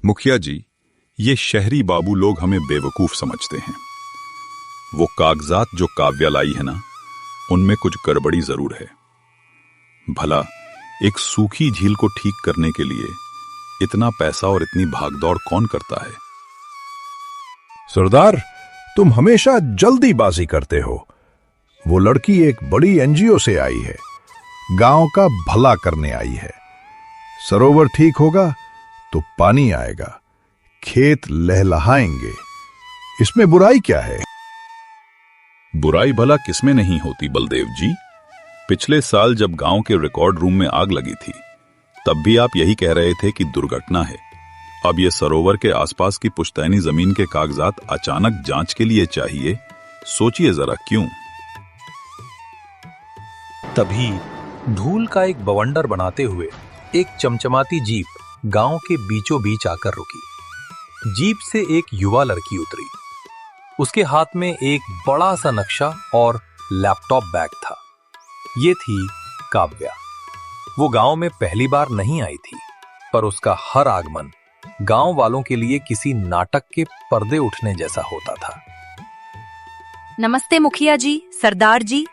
मुखिया जी, ये शहरी बाबू लोग हमें बेवकूफ समझते हैं। वो कागजात जो काव्या लाई है ना, उनमें कुछ गड़बड़ी जरूर है। भला एक सूखी झील को ठीक करने के लिए इतना पैसा और इतनी भागदौड़ कौन करता है? सरदार, तुम हमेशा जल्दीबाजी करते हो। वो लड़की एक बड़ी एनजीओ से आई है, गांव का भला करने आई है। सरोवर ठीक होगा तो पानी आएगा, खेत लहलहाएंगे। इसमें बुराई क्या है? बुराई भला किसमें नहीं होती बलदेव जी। पिछले साल जब गांव के रिकॉर्ड रूम में आग लगी थी, तब भी आप यही कह रहे थे कि दुर्घटना है। अब ये सरोवर के आसपास की पुश्तैनी जमीन के कागजात अचानक जांच के लिए चाहिए। सोचिए जरा, क्यों? तभी धूल का एक बवंडर बनाते हुए एक चमचमाती जीप गांव के बीचों बीच आकर रुकी। जीप से एक युवा लड़की उतरी। उसके हाथ में एक बड़ा सा नक्शा और लैपटॉप बैग था। ये थी काव्या। वो गांव में पहली बार नहीं आई थी, पर उसका हर आगमन गांव वालों के लिए किसी नाटक के पर्दे उठने जैसा होता था। नमस्ते मुखिया जी, सरदार जी।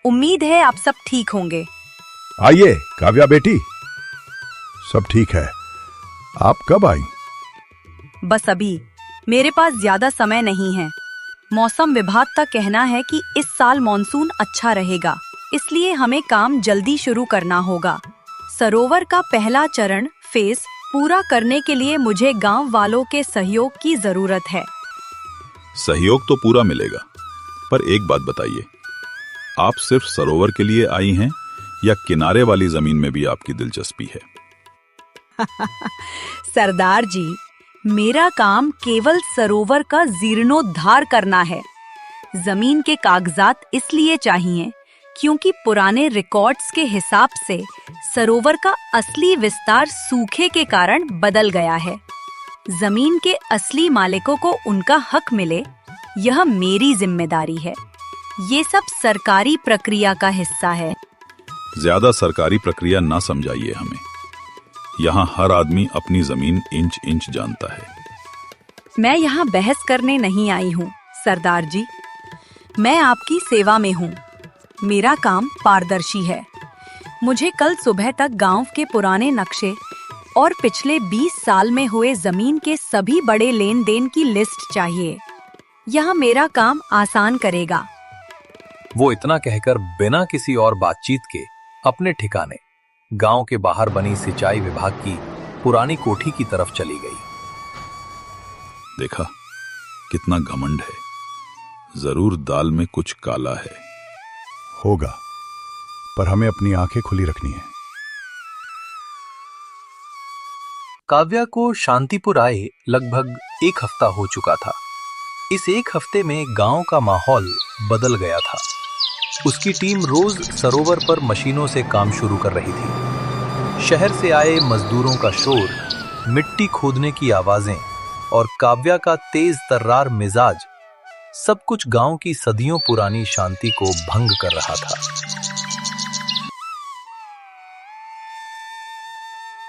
उम्मीद है आप सब ठीक होंगे। आइए काव्या बेटी, सब ठीक है। आप कब आई? बस अभी। मेरे पास ज्यादा समय नहीं है। मौसम विभाग का कहना है कि इस साल मॉनसून अच्छा रहेगा, इसलिए हमें काम जल्दी शुरू करना होगा। सरोवर का पहला चरण फेज पूरा करने के लिए मुझे गांव वालों के सहयोग की जरूरत है। सहयोग तो पूरा मिलेगा, पर एक बात बताइए, आप सिर्फ सरोवर के लिए आई हैं या किनारे वाली जमीन में भी आपकी दिलचस्पी है? सरदार जी, मेरा काम केवल सरोवर का जीर्णोद्धार करना है। जमीन के कागजात इसलिए चाहिए क्योंकि पुराने रिकॉर्ड्स के हिसाब से सरोवर का असली विस्तार सूखे के कारण बदल गया है। जमीन के असली मालिकों को उनका हक मिले, यह मेरी जिम्मेदारी है। ये सब सरकारी प्रक्रिया का हिस्सा है। ज्यादा सरकारी प्रक्रिया ना समझाइए हमें। यहाँ हर आदमी अपनी जमीन इंच इंच जानता है। मैं यहाँ बहस करने नहीं आई हूँ सरदार जी। मैं आपकी सेवा में हूँ। मेरा काम पारदर्शी है। मुझे कल सुबह तक गांव के पुराने नक्शे और पिछले 20 साल में हुए जमीन के सभी बड़े लेन देन की लिस्ट चाहिए। यह मेरा काम आसान करेगा। वो इतना कहकर बिना किसी और बातचीत के अपने ठिकाने गांव के बाहर बनी सिंचाई विभाग की पुरानी कोठी की तरफ चली गई। देखा, कितना घमंड है। जरूर दाल में कुछ काला है। होगा, पर हमें अपनी आंखें खुली रखनी है। काव्या को शांतिपुर आए लगभग 1 हफ्ता हो चुका था। इस 1 हफ्ते में गांव का माहौल बदल गया था। उसकी टीम रोज सरोवर पर मशीनों से काम शुरू कर रही थी। शहर से आए मजदूरों का शोर, मिट्टी खोदने की आवाजें और काव्या का तेज तर्रार मिजाज, सब कुछ गांव की सदियों पुरानी शांति को भंग कर रहा था।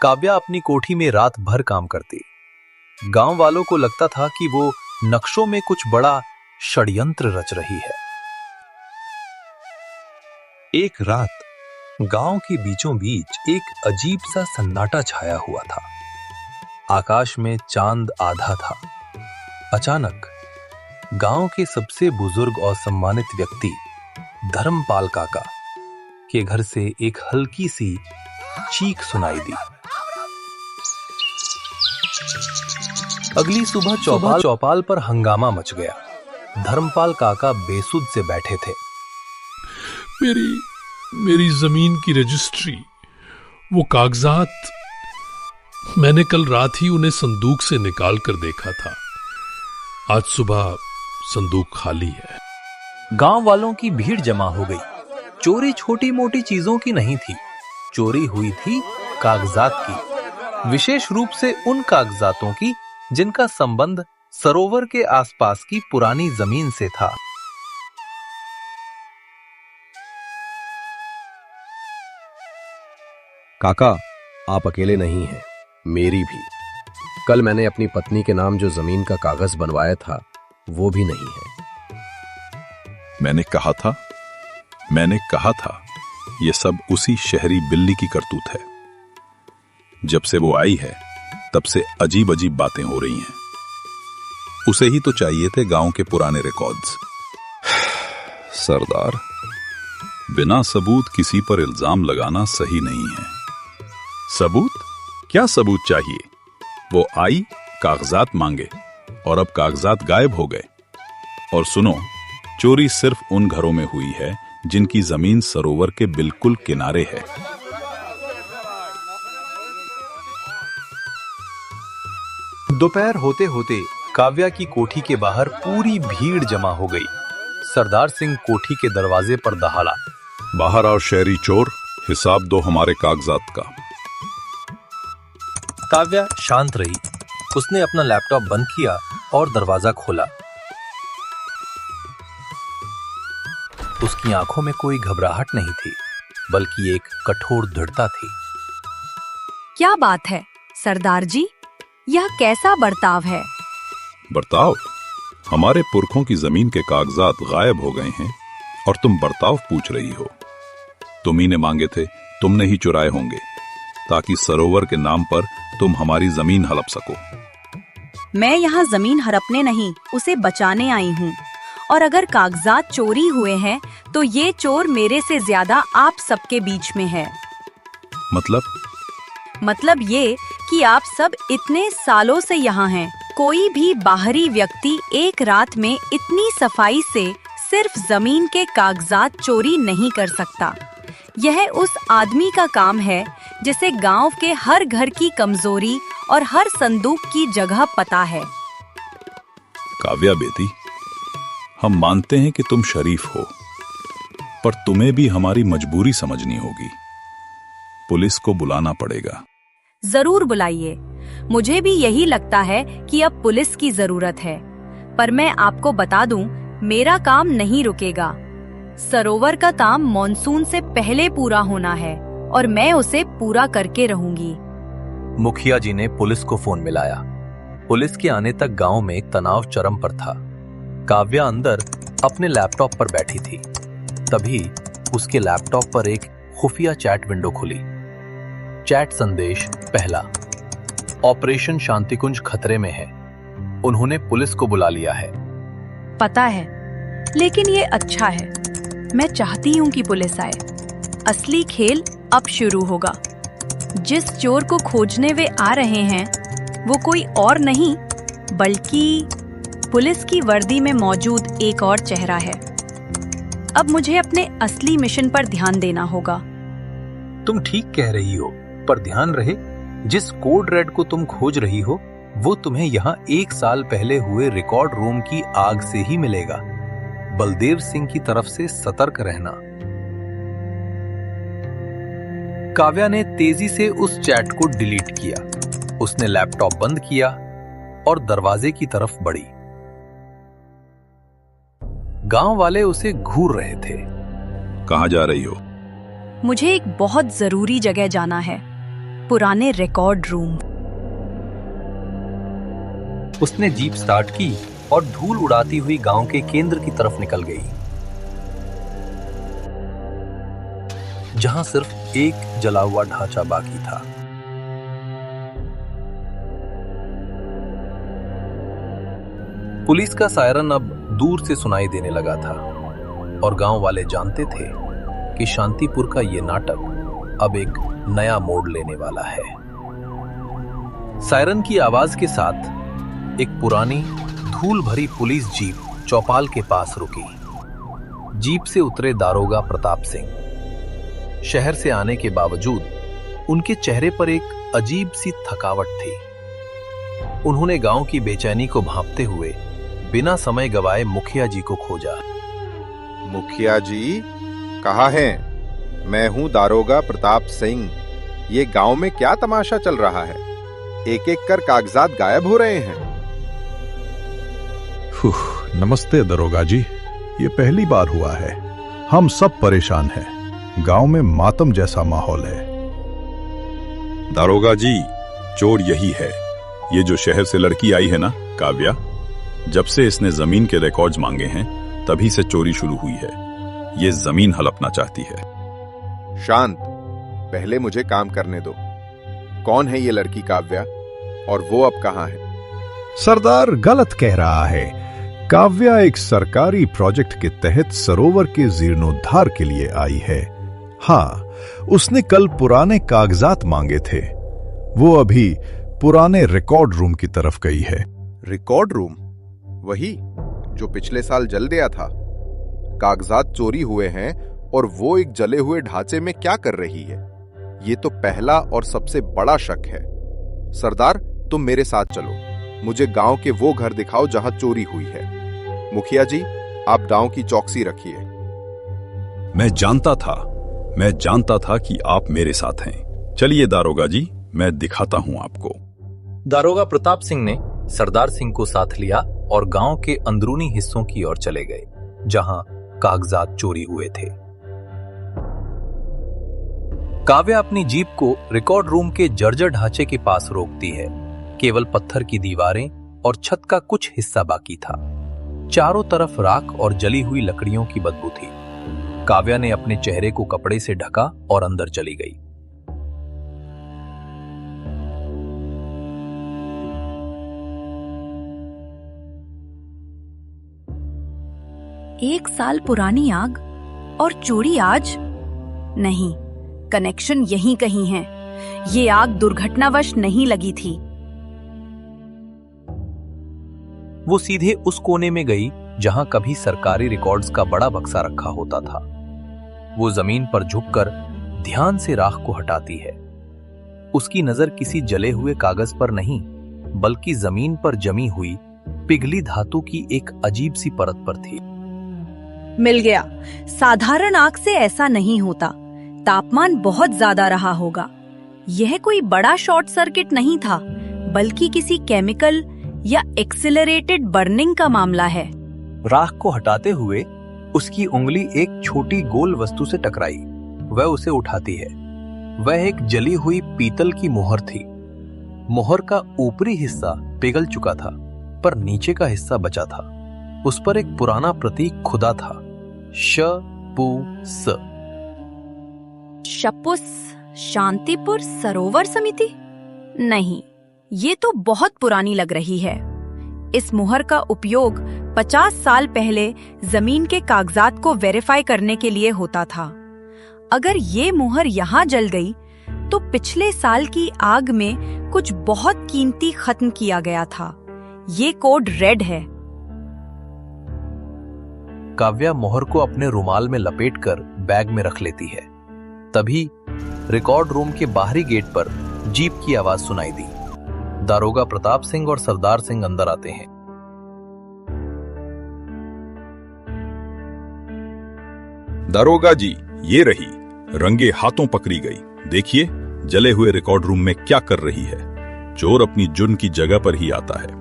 काव्या अपनी कोठी में रात भर काम करती। गांव वालों को लगता था कि वो नक्शों में कुछ बड़ा षड्यंत्र रच रही है। एक रात गांव के बीचों बीच एक अजीब सा सन्नाटा छाया हुआ था। आकाश में चांद आधा था। अचानक गांव के सबसे बुजुर्ग और सम्मानित व्यक्ति धर्मपाल काका के घर से एक हल्की सी चीख सुनाई दी। अगली सुबह चौपाल पर हंगामा मच गया। धर्मपाल काका बेसुध से बैठे थे। मेरी जमीन की रजिस्ट्री, वो कागजात, मैंने कल रात ही उन्हें संदूक से निकाल कर देखा था। आज सुबह संदूक खाली है। गांव वालों की भीड़ जमा हो गई। चोरी छोटी मोटी चीजों की नहीं थी, चोरी हुई थी कागजात की, विशेष रूप से उन कागजातों की जिनका संबंध सरोवर के आसपास की पुरानी जमीन से था। काका, आप अकेले नहीं हैं, मेरी भी। कल मैंने अपनी पत्नी के नाम जो जमीन का कागज बनवाया था वो भी नहीं है। मैंने कहा था ये सब उसी शहरी बिल्ली की करतूत है। जब से वो आई है तब से अजीब अजीब बातें हो रही हैं। उसे ही तो चाहिए थे गांव के पुराने रिकॉर्ड्स। सरदार, बिना सबूत किसी पर इल्जाम लगाना सही नहीं है। सबूत? क्या सबूत चाहिए? वो आई, कागजात मांगे और अब कागजात गायब हो गए। और सुनो, चोरी सिर्फ उन घरों में हुई है जिनकी जमीन सरोवर के बिल्कुल किनारे है। दोपहर होते होते काव्या की कोठी के बाहर पूरी भीड़ जमा हो गई। सरदार सिंह कोठी के दरवाजे पर दहाड़ा। बाहर आओ शहरी चोर, हिसाब दो हमारे कागजात का। काव्या शांत रही। उसने अपना लैपटॉप बंद किया और दरवाजा खोला। उसकी आंखों में कोई घबराहट नहीं थी, बल्कि एक कठोर दृढ़ता थी। क्या बात है सरदार जी, यह कैसा बर्ताव है? बर्ताव? हमारे पुरखों की जमीन के कागजात गायब हो गए हैं और तुम बर्ताव पूछ रही हो? तुम्ही ने मांगे थे, तुमने ही चुराए होंगे, ताकि सरोवर के नाम पर तुम हमारी जमीन हड़प सको। मैं यहाँ जमीन हड़पने नहीं, उसे बचाने आई हूँ। और अगर कागजात चोरी हुए हैं तो ये चोर मेरे से ज्यादा आप सबके बीच में है। मतलब ये कि आप सब इतने सालों से यहाँ हैं। कोई भी बाहरी व्यक्ति एक रात में इतनी सफाई से सिर्फ जमीन के कागजात चोरी नहीं कर सकता। यह उस आदमी का काम है जिसे गांव के हर घर की कमजोरी और हर संदूक की जगह पता है। काव्या बेटी, हम मानते हैं कि तुम शरीफ हो, पर तुम्हें भी हमारी मजबूरी समझनी होगी। पुलिस को बुलाना पड़ेगा। जरूर बुलाइए। मुझे भी यही लगता है कि अब पुलिस की जरूरत है, पर मैं आपको बता दूं, मेरा काम नहीं रुकेगा। सरोवर का काम मॉनसून से पहले पूरा होना है और मैं उसे पूरा करके रहूंगी। मुखिया जी ने पुलिस को फोन मिलाया। पुलिस के आने तक गांव में तनाव चरम पर था। काव्या अंदर अपने लैपटॉप पर बैठी थी। तभी उसके लैपटॉप पर एक खुफिया चैट विंडो खुली। चैट संदेश पहला, ऑपरेशन शांतिकुंज खतरे में है। उन्होंने पुलिस को बुला लिया है। पता है, लेकिन ये अच्छा है। मैं चाहती हूँ कि पुलिस आए। असली खेल अब शुरू होगा। जिस चोर को खोजने वे आ रहे हैं वो कोई और नहीं बल्कि पुलिस की वर्दी में मौजूद एक और चेहरा है। अब मुझे अपने असली मिशन पर ध्यान देना होगा। तुम ठीक कह रही हो, पर ध्यान रहे, जिस कोड रेड को तुम खोज रही हो वो तुम्हें यहाँ 1 साल पहले हुए रिकॉर्ड रूम की आग से ही मिलेगा। बलदेव सिंह की तरफ से सतर्क रहना। काव्या ने तेजी से उस चैट को डिलीट किया। उसने लैपटॉप बंद किया और दरवाजे की तरफ बढ़ी। गांव वाले उसे घूर रहे थे। कहाँ जा रही हो? मुझे एक बहुत जरूरी जगह जाना है, पुराने रिकॉर्ड रूम। उसने जीप स्टार्ट की और धूल उड़ाती हुई गांव के केंद्र की तरफ निकल गई, जहां सिर्फ एक जला हुआ ढांचा बाकी था। पुलिस का सायरन अब दूर से सुनाई देने लगा था और गांव वाले जानते थे कि शांतिपुर का ये नाटक अब एक नया मोड़ लेने वाला है। सायरन की आवाज के साथ एक पुरानी धूल भरी पुलिस जीप चौपाल के पास रुकी। जीप से उतरे दारोगा प्रताप सिंह। शहर से आने के बावजूद उनके चेहरे पर एक अजीब सी थकावट थी। उन्होंने गांव की बेचैनी को भांपते हुए बिना समय गवाए मुखिया जी को खोजा। मुखिया जी कहाँ हैं? मैं हूँ दारोगा प्रताप सिंह। ये गांव में क्या तमाशा चल रहा है? एक एक कर कागजात गायब हो रहे हैं। नमस्ते दरोगा जी, ये पहली बार हुआ है। हम सब परेशान हैं। गांव में मातम जैसा माहौल है। दारोगा जी, चोर यही है। ये जो शहर से लड़की आई है ना, काव्या, जब से इसने जमीन के रिकॉर्ड्स मांगे हैं तभी से चोरी शुरू हुई है। ये जमीन हड़पना चाहती है। शांत, पहले मुझे काम करने दो। कौन है ये लड़की काव्या और वो अब कहां है? सरदार गलत कह रहा है। काव्या एक सरकारी प्रोजेक्ट के तहत सरोवर के जीर्णोद्धार के लिए आई है। हाँ, उसने कल पुराने कागजात मांगे थे। वो अभी पुराने रिकॉर्ड रूम की तरफ गई है। Record room? वही जो पिछले साल जल गया था। कागजात चोरी हुए हैं और वो एक जले हुए ढांचे में क्या कर रही है? ये तो पहला और सबसे बड़ा शक है। सरदार, तुम मेरे साथ चलो। मुझे गांव के वो घर दिखाओ जहां चोरी हुई है। मुखिया जी, आप गांव की चौकसी रखिए। मैं जानता था कि आप मेरे साथ हैं। चलिए दारोगा जी, मैं दिखाता हूं आपको। दारोगा प्रताप सिंह ने सरदार सिंह को साथ लिया और गांव के अंदरूनी हिस्सों की ओर चले गए जहां कागजात चोरी हुए थे। काव्या अपनी जीप को रिकॉर्ड रूम के जर्जर ढांचे के पास रोकती है। केवल पत्थर की दीवारें और छत का कुछ हिस्सा बाकी था। चारों तरफ राख और जली हुई लकड़ियों की बदबू थी। काव्या ने अपने चेहरे को कपड़े से ढका और अंदर चली गई। एक साल पुरानी आग और चोरी आज? नहीं, कनेक्शन यहीं कहीं है। ये आग दुर्घटनावश नहीं लगी थी। वो सीधे उस कोने में गई जहां कभी सरकारी रिकॉर्ड्स का बड़ा बक्सा रखा होता था। वो जमीन पर झुककर ध्यान से राख को हटाती है। उसकी नजर किसी जले हुए कागज पर नहीं, बल्कि जमीन पर जमी हुई पिघली धातु की एक अजीब सी परत पर थी। मिल गया। साधारण आग से ऐसा नहीं होता। तापमान बहुत ज्यादा रहा होगा। यह कोई बड़ा शॉर्ट सर्किट नहीं था, बल्कि किसी केमिकल या एक्सिलरेटेड बर्निंग का मामला है। राख को हटाते हुए उसकी उंगली एक छोटी गोल वस्तु से टकराई। वह उसे उठाती है। वह एक जली हुई पीतल की मोहर थी। मोहर का ऊपरी हिस्सा पिघल चुका था, पर नीचे का हिस्सा बचा था। उस पर एक पुराना प्रतीक खुदा था, श-पू-स। शपुस शांतिपुर सरोवर समिति? नहीं, ये तो बहुत पुरानी लग रही है। इस मुहर का उपयोग 50 साल पहले जमीन के कागजात को वेरीफाई करने के लिए होता था। अगर ये मुहर यहाँ जल गई, तो पिछले साल की आग में कुछ बहुत कीमती खत्म किया गया था। ये कोड रेड है। काव्या मोहर को अपने रुमाल में लपेटकर बैग में रख लेती है। तभी रिकॉर्ड रूम के बाहरी गेट पर जीप की आवाज सुनाई दी। दारोगा प्रताप सिंह और सरदार सिंह अंदर आते हैं। दारोगा जी, ये रही, रंगे हाथों पकड़ी गई। देखिए, जले हुए रिकॉर्ड रूम में क्या कर रही है। चोर अपनी जुर्म की जगह पर ही आता है।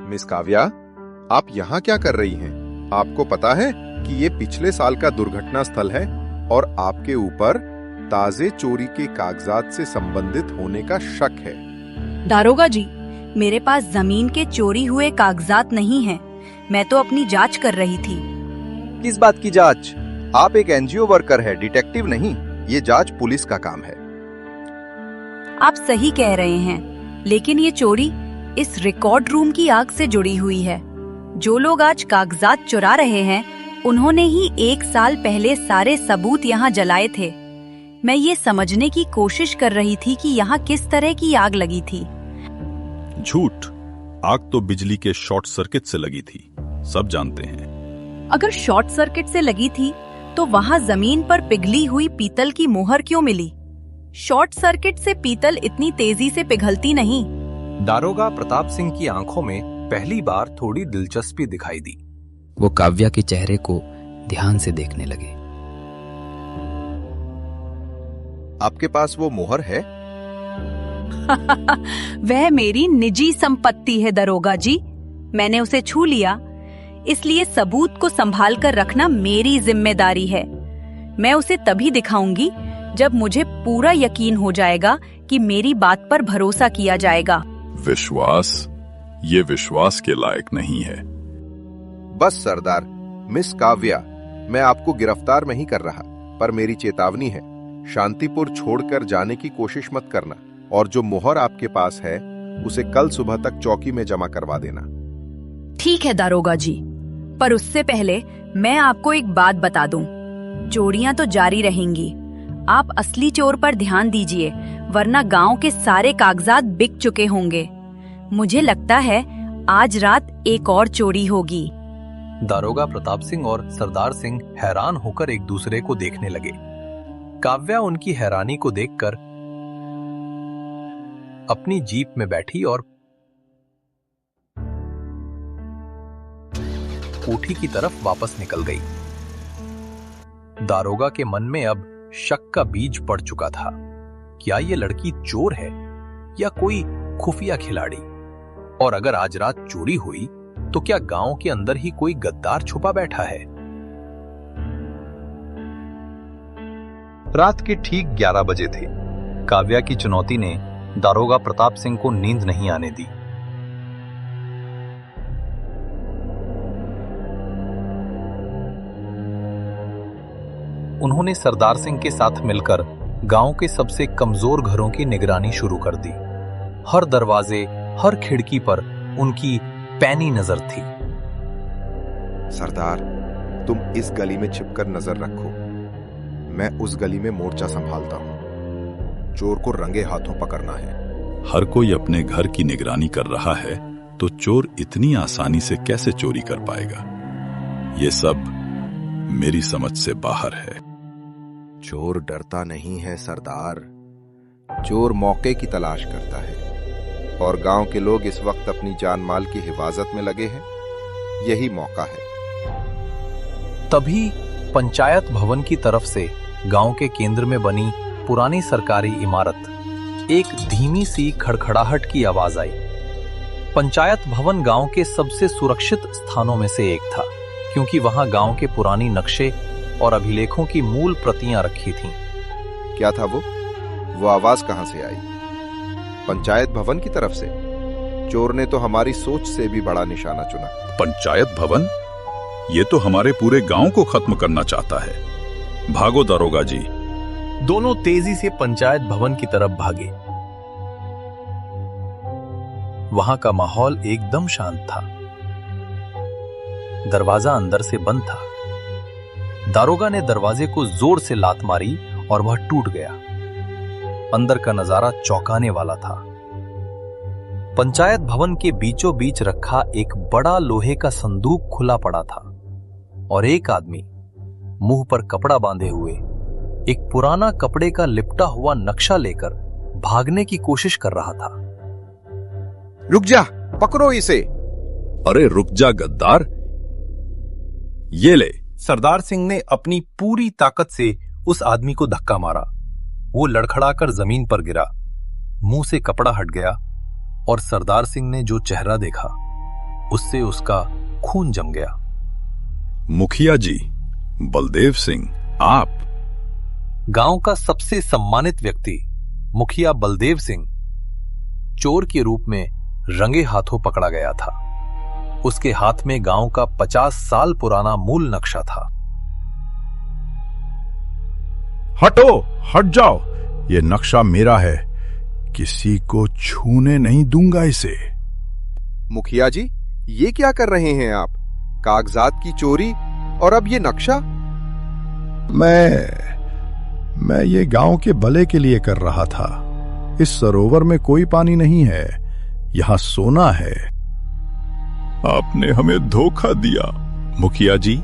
मिस काव्या, आप यहाँ क्या कर रही हैं? आपको पता है कि ये पिछले साल का दुर्घटना स्थल है और आपके ऊपर ताजे चोरी के कागजात से संबंधित होने का शक है। दारोगा जी, मेरे पास जमीन के चोरी हुए कागजात नहीं हैं। मैं तो अपनी जांच कर रही थी। किस बात की जांच? आप एक एनजीओ वर्कर है, डिटेक्टिव नहीं। ये जांच पुलिस का काम है। आप सही कह रहे हैं, लेकिन ये चोरी इस रिकॉर्ड रूम की आग से जुड़ी हुई है। जो लोग आज कागजात चुरा रहे हैं, उन्होंने ही 1 साल पहले सारे सबूत यहाँ जलाए थे। मैं ये समझने की कोशिश कर रही थी कि यहाँ किस तरह की आग लगी थी। झूठ। आग तो बिजली के शॉर्ट सर्किट से लगी थी, सब जानते हैं। अगर शॉर्ट सर्किट से लगी थी, तो वहाँ जमीन पर पिघली हुई पीतल की मोहर क्यों मिली? शॉर्ट सर्किट से पीतल इतनी तेजी से पिघलती नहीं। दारोगा प्रताप सिंह की आंखों में पहली बार थोड़ी दिलचस्पी दिखाई दी। वो काव्या के चेहरे को ध्यान से देखने लगे। आपके पास वो मोहर है? वह मेरी निजी संपत्ति है दरोगा जी। मैंने उसे छू लिया, इसलिए सबूत को संभाल कर रखना मेरी जिम्मेदारी है। मैं उसे तभी दिखाऊंगी जब मुझे पूरा यकीन हो जाएगा कि मेरी बात पर भरोसा किया जाएगा। विश्वास, ये विश्वास के लायक नहीं है। बस सरदार, मिस काव्या, मैं आपको गिरफ्तार नहीं कर रहा, पर मेरी चेतावनी है, शांतिपुर छोड़कर जाने की कोशिश मत करना, और जो मोहर आपके पास है उसे कल सुबह तक चौकी में जमा करवा देना। ठीक है दारोगा जी, पर उससे पहले मैं आपको एक बात बता दूं, चोरियां तो जारी रहेंगी। आप असली चोर पर ध्यान दीजिए, वरना गांव के सारे कागजात बिक चुके होंगे। मुझे लगता है आज रात एक और चोरी होगी। दारोगा प्रताप सिंह और सरदार सिंह हैरान होकर एक दूसरे को देखने लगे। काव्या उनकी हैरानी को देखकर अपनी जीप में बैठी और कोठी की तरफ वापस निकल गई। दारोगा के मन में अब शक का बीज पड़ चुका था। क्या ये लड़की चोर है या कोई खुफिया खिलाड़ी? और अगर आज रात चोरी हुई तो क्या गांव के अंदर ही कोई गद्दार छुपा बैठा है? रात के ठीक 11 बजे थे। काव्या की चुनौती ने दारोगा प्रताप सिंह को नींद नहीं आने दी। उन्होंने सरदार सिंह के साथ मिलकर गांव के सबसे कमजोर घरों की निगरानी शुरू कर दी। हर दरवाजे, हर खिड़की पर उनकी पैनी नजर थी। सरदार, तुम इस गली में छिपकर नजर रखो, मैं उस गली में मोर्चा संभालता हूं। चोर को रंगे हाथों पकड़ना है। हर कोई अपने घर की निगरानी कर रहा है तो चोर इतनी आसानी से कैसे चोरी कर पाएगा? ये सब मेरी समझ से बाहर है। चोर डरता नहीं है सरदार, चोर मौके की तलाश करता है, और गांव के लोग इस वक्त अपनी जान माल की हिफाजत में लगे हैं। यही मौका है। तभी पंचायत भवन की तरफ से गांव के केंद्र में बनी पुरानी सरकारी इमारत एक धीमी सी खड़खड़ाहट की आवाज आई। पंचायत भवन गांव के सबसे सुरक्षित स्थानों में से एक था, क्योंकि वहां गांव के पुरानी नक्शे और अभिलेखों की मूल प्रतियां रखी थीं। क्या था वो आवाज कहां से आई? पंचायत भवन की तरफ से? चोर ने तो हमारी सोच से भी बड़ा निशाना चुना। पंचायत भवन? ये तो हमारे पूरे गांव को खत्म करना चाहता है। भागो दारोगा जी। दोनों तेजी से पंचायत भवन की तरफ भागे। वहां का माहौल एकदम शांत था। दरवाजा अंदर से बंद था। दारोगा ने दरवाजे को जोर से लात मारी और वह टूट गया। अंदर का नजारा चौंकाने वाला था। पंचायत भवन के बीचों बीच रखा एक बड़ा लोहे का संदूक खुला पड़ा था, और एक आदमी मुंह पर कपड़ा बांधे हुए एक पुराना कपड़े का लिपटा हुआ नक्शा लेकर भागने की कोशिश कर रहा था। रुक जा, पकड़ो इसे। अरे रुक जा गद्दार, ये ले। सरदार सिंह ने अपनी पूरी ताकत से उस आदमी को धक्का मारा। वो लड़खड़ाकर जमीन पर गिरा, मुंह से कपड़ा हट गया, और सरदार सिंह ने जो चेहरा देखा उससे उसका खून जम गया। मुखिया जी, बलदेव सिंह, आप? गांव का सबसे सम्मानित व्यक्ति मुखिया बलदेव सिंह चोर के रूप में रंगे हाथों पकड़ा गया था। उसके हाथ में गांव का 50 साल पुराना मूल नक्शा था। हटो, हट जाओ, ये नक्शा मेरा है, किसी को छूने नहीं दूंगा इसे। मुखिया जी, ये क्या कर रहे हैं आप? कागजात की चोरी, और अब ये नक्शा? मैं ये गांव के भले के लिए कर रहा था। इस सरोवर में कोई पानी नहीं है, यहां सोना है। आपने हमें धोखा दिया मुखिया जी,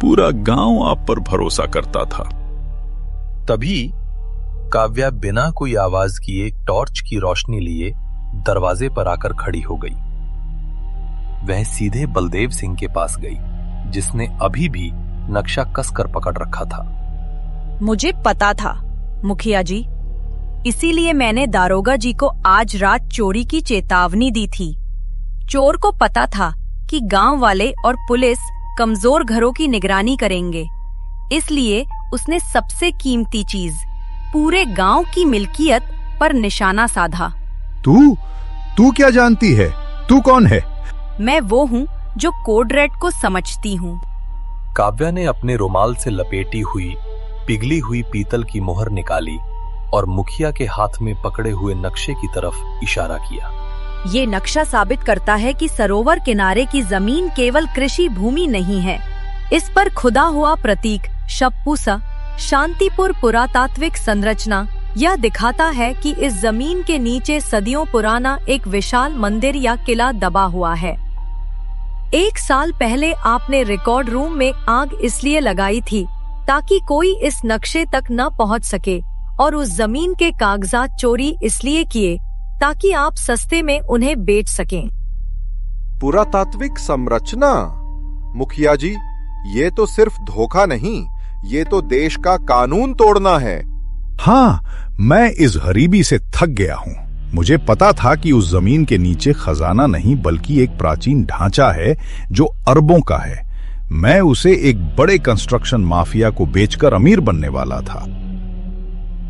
पूरा गांव आप पर भरोसा करता था। तभी काव्या बिना कोई आवाज किए टॉर्च की रोशनी लिए दरवाजे पर आकर खड़ी हो गई। वह सीधे बलदेव सिंह के पास गई, जिसने अभी भी नक्शा कसकर पकड़ रखा था। मुझे पता था मुखिया जी, इसीलिए मैंने दारोगा जी को आज रात चोरी की चेतावनी दी थी। चोर को पता था कि गांव वाले और पुलिस कमजोर घरों की निगरानी करेंगे, इसलिए उसने सबसे कीमती चीज, पूरे गांव की मिल्कियत पर निशाना साधा। तू क्या जानती है? तू कौन है? मैं वो हूँ जो कोड रेड को समझती हूँ। काव्या ने अपने रुमाल से लपेटी हुई पिघली हुई पीतल की मोहर निकाली और मुखिया के हाथ में पकड़े हुए नक्शे की तरफ इशारा किया। ये नक्शा साबित करता है कि सरोवर किनारे की जमीन केवल कृषि भूमि नहीं है। इस पर खुदा हुआ प्रतीक शप्पूसा शांतिपुर पुरातात्विक संरचना यह दिखाता है कि इस जमीन के नीचे सदियों पुराना एक विशाल मंदिर या किला दबा हुआ है। 1 साल पहले आपने रिकॉर्ड रूम में आग इसलिए लगाई थी ताकि कोई इस नक्शे तक न पहुंच सके, और उस जमीन के कागजात चोरी इसलिए किए ताकि आप सस्ते में उन्हें बेच सकें। पुरातात्विक संरचना? मुखिया जी, ये तो सिर्फ धोखा नहीं, ये तो देश का कानून तोड़ना है। हाँ, मैं इस गरीबी से थक गया हूँ। मुझे पता था कि उस जमीन के नीचे खजाना नहीं बल्कि एक प्राचीन ढांचा है जो अरबों का है। मैं उसे एक बड़े कंस्ट्रक्शन माफिया को बेचकर अमीर बनने वाला था।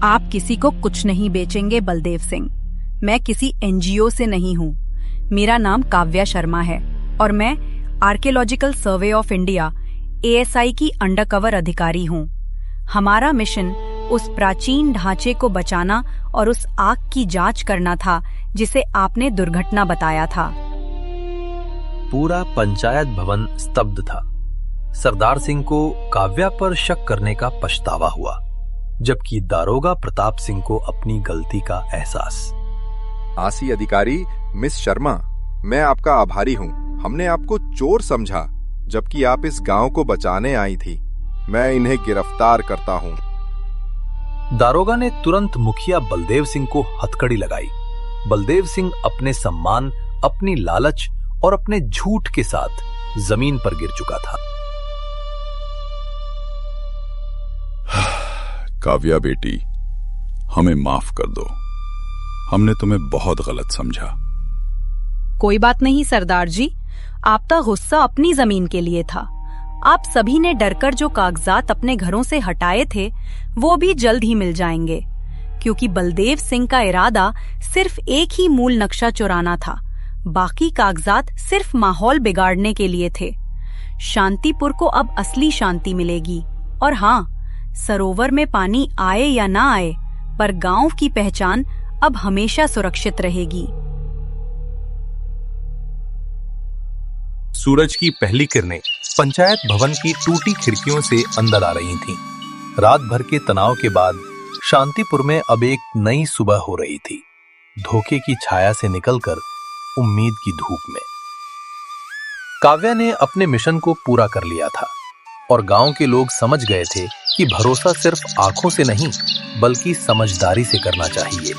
आप किसी को कुछ नहीं बेचेंगे बलदेव सिंह। मैं किसी एनजीओ से नहीं हूँ। मेरा नाम काव्या शर्मा है और मैं archaeological survey of India ASI की अंडरकवर अधिकारी हूँ। हमारा मिशन उस प्राचीन ढांचे को बचाना और उस आग की जांच करना था जिसे आपने दुर्घटना बताया था। पूरा पंचायत भवन स्तब्ध था। सरदार सिंह को काव्या पर शक करने का पछतावा हुआ, जबकि दारोगा प्रताप सिंह को अपनी गलती का एहसास। आसी अधिकारी मिस शर्मा, मैं आपका आभारी हूँ। हमने आपको चोर समझा जबकि आप इस गांव को बचाने आई थी। मैं इन्हें गिरफ्तार करता हूँ। दारोगा ने तुरंत मुखिया बलदेव सिंह को हथकड़ी लगाई। बलदेव सिंह अपने सम्मान, अपनी लालच और अपने झूठ के साथ जमीन पर गिर चुका था। काव्या बेटी, हमें माफ कर दो। हमने तुम्हें बहुत गलत समझा। कोई बात नहीं सरदार जी, आपका गुस्सा अपनी जमीन के लिए था। आप सभी ने डरकर जो कागजात अपने घरों से हटाए थे वो भी जल्द ही मिल जाएंगे, क्योंकि बलदेव सिंह का इरादा सिर्फ एक ही मूल नक्शा चुराना था। बाकी कागजात सिर्फ माहौल बिगाड़ने के लिए थे। शांतिपुर को अब असली शांति मिलेगी। और हाँ, सरोवर में पानी आए या ना आए, पर गांव की पहचान अब हमेशा सुरक्षित रहेगी। सूरज की पहली किरणें पंचायत भवन की टूटी खिड़कियों से अंदर आ रही थीं। रात भर के तनाव के बाद शांतिपुर में अब एक नई सुबह हो रही थी, धोखे की छाया से निकलकर उम्मीद की धूप में। काव्या ने अपने मिशन को पूरा कर लिया था और गांव के लोग समझ गए थे कि भरोसा सिर्फ आंखों से नहीं बल्कि समझदारी से करना चाहिए।